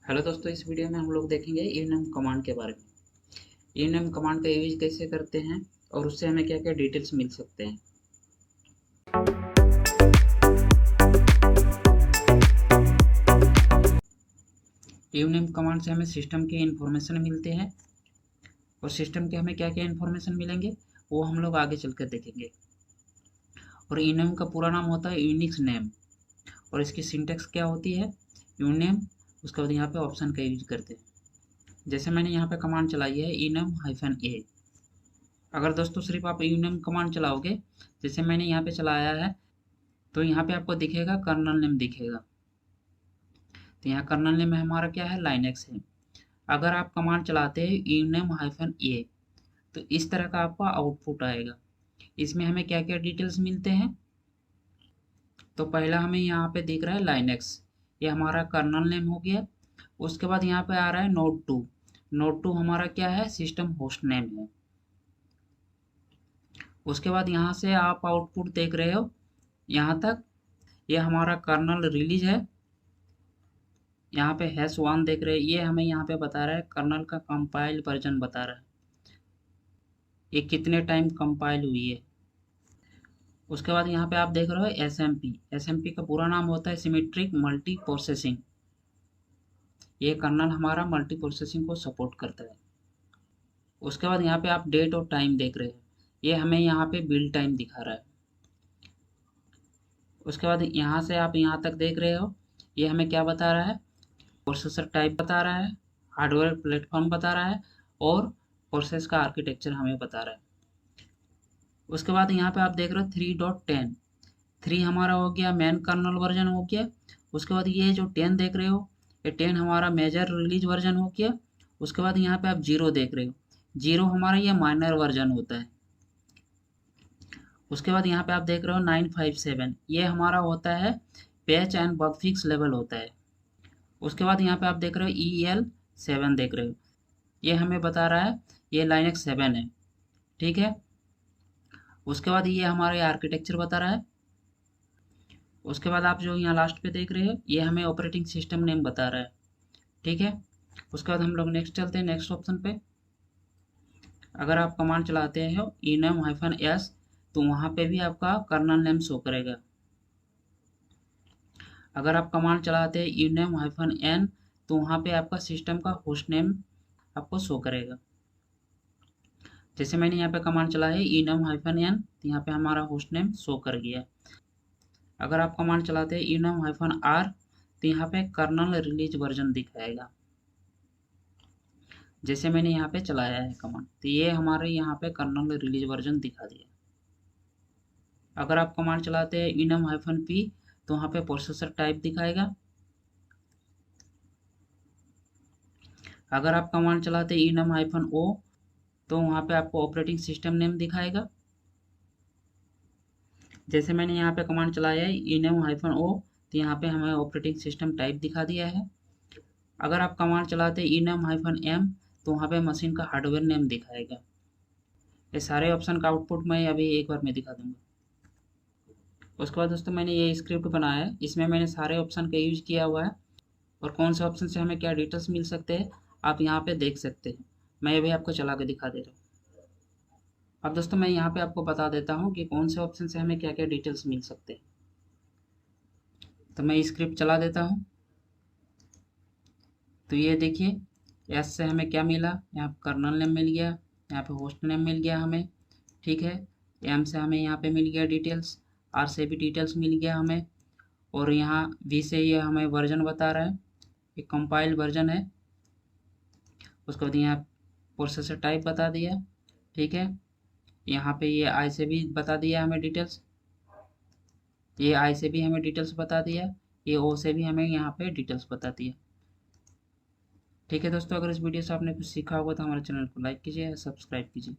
Hello दोस्तों, इस video में हम लोग देखेंगे enum कमांड के बारे में। enum कमांड का यूज कैसे करते हैं और उससे हमें क्या क्या डिटेल्स मिल सकते हैं। enum कमांड से हमें सिस्टम के इंफॉर्मेशन मिलते हैं और सिस्टम के हमें क्या क्या इंफॉर्मेशन मिलेंगे वो हम लोग आगे चलकर देखेंगे। और enum का पूरा नाम होता है यूनिक्स नेम और इसकी सिंटेक्स क्या होती है यूनेम। उसके बाद यहाँ पे ऑप्शन का यूज करते हैं। जैसे मैंने यहाँ पे कमांड चलाई है enum-a। अगर दोस्तों सिर्फ आप enum कमांड चलाओगे, जैसे मैंने यहाँ पे चलाया है, तो यहाँ पे आपको दिखेगा कर्नल नेम दिखेगा। तो यहाँ कर्नल नेम हमारा क्या है, लाइनेक्स है। अगर आप कमांड चलाते हैं enum-a तो इस तरह का आपका आउटपुट आएगा। इसमें हमें क्या क्या डिटेल्स मिलते हैं, तो पहला हमें यहाँ पे दिख रहा है लाइनेक्स, ये हमारा कर्नल नेम हो गया। उसके बाद यहाँ पे आ रहा है node2। node2 हमारा क्या है, सिस्टम होस्ट नेम है। उसके बाद यहाँ से आप आउटपुट देख रहे हो यहाँ तक, ये हमारा कर्नल रिलीज है। यहाँ पे #1 देख रहे हैं, ये हमें यहाँ पे बता रहा है कर्नल का कंपाइल वर्जन बता रहा है, ये कितने टाइम कंपाइल हुई है। उसके बाद यहाँ पे आप देख रहे हो SMP का पूरा नाम होता है सिमेट्रिक मल्टी प्रोसेसिंग। ये कर्नल हमारा मल्टी प्रोसेसिंग को सपोर्ट करता है। उसके बाद यहाँ पे आप डेट और टाइम देख रहे हो, ये हमें यहाँ पे बिल्ड टाइम दिखा रहा है। उसके बाद यहाँ से आप यहाँ तक देख रहे हो, ये हमें क्या बता रहा है, प्रोसेसर टाइप बता रहा है, हार्डवेयर प्लेटफॉर्म बता रहा है और प्रोसेस का आर्किटेक्चर हमें बता रहा है। उसके बाद यहाँ पे आप देख रहे हो 3.10, 3 हमारा हो गया मेन कर्नल वर्जन हो गया। उसके बाद ये जो 10 देख रहे हो, ये 10 हमारा मेजर रिलीज वर्जन हो गया। उसके बाद यहाँ पे आप 0 देख रहे हो, 0 हमारा ये माइनर वर्जन होता है। उसके बाद यहाँ पे आप देख रहे हो 957, ये हमारा होता है patch and bug fix level होता है। उसके बाद यहाँ पे आप देख रहे हो EL7 देख रहे हो, ये हमें बता रहा है ये लाइनेक्स 7 है, ठीक है। उसके बाद ये हमारे आर्किटेक्चर बता रहा है। उसके बाद आप जो यहाँ लास्ट पे देख रहे हो, ये हमें ऑपरेटिंग सिस्टम नेम बता रहा है, ठीक है। उसके बाद हम लोग नेक्स्ट चलते हैं, नेक्स्ट ऑप्शन पे। अगर आप कमांड चलाते हो enum-s तो वहाँ पे भी आपका कर्नल नेम शो करेगा। अगर आप कमांड चलाते हैं enum-n तो वहाँ पे आपका सिस्टम का होस्ट नेम आपको शो करेगा। जैसे मैंने यहाँ पे कमांड चलाया है enum-n तो यहाँ पे हमारा होस्ट नेम शो कर गया। अगर आप कमांड चलाते हैं enum-r तो यहाँ पे कर्नल रिलीज वर्जन दिखाएगा। जैसे मैंने यहाँ पे चलाया है कमांड, तो ये हमारे यहाँ पे कर्नल रिलीज वर्जन दिखा दिया। अगर आप कमांड चलाते हैं enum-p तो वहाँ पे प्रोसेसर टाइप दिखाएगा। अगर आप कमांड चलाते हैं enum-o तो वहाँ पे आपको ऑपरेटिंग सिस्टम नेम दिखाएगा। जैसे मैंने यहाँ पे कमांड चलाया है enum-o तो यहाँ पे हमें ऑपरेटिंग सिस्टम टाइप दिखा दिया है। अगर आप कमांड चलाते हैं enum-m तो वहाँ पे मशीन का हार्डवेयर नेम दिखाएगा। ये सारे ऑप्शन का आउटपुट मैं अभी एक बार में दिखा दूंगा। उसके बाद दोस्तों मैंने ये स्क्रिप्ट बनाया है, इसमें मैंने सारे ऑप्शन का यूज किया हुआ है और कौन से ऑप्शन से हमें क्या डिटेल्स मिल सकते हैं आप यहाँ पे देख सकते हैं। मैं अभी आपको चला के दिखा दे रहा हूँ। अब दोस्तों मैं यहाँ पे आपको बता देता हूँ कि कौन से ऑप्शन से हमें क्या क्या डिटेल्स मिल सकते हैं। तो मैं स्क्रिप्ट चला देता हूँ। तो ये देखिए एस से हमें क्या मिला, यहाँ पे कर्नल नेम मिल गया, यहाँ पे होस्ट नेम मिल गया हमें, ठीक है। एम से हमें यहाँ पे मिल गया डिटेल्स, आर से भी डिटेल्स मिल गया हमें, और यहाँ वी से ये हमें वर्जन बता रहा है, ये कंपाइल वर्जन है। उसके बाद यहाँ प्रोसेसर टाइप बता दिया, ठीक है। यहाँ पे ये आई से भी बता दिया हमें डिटेल्स, ये आई से भी हमें डिटेल्स बता दिया, ये ओ से भी हमें यहाँ पे डिटेल्स बता दिया, ठीक है। दोस्तों अगर इस वीडियो से आपने कुछ सीखा होगा तो हमारे चैनल को लाइक कीजिए, सब्सक्राइब कीजिए।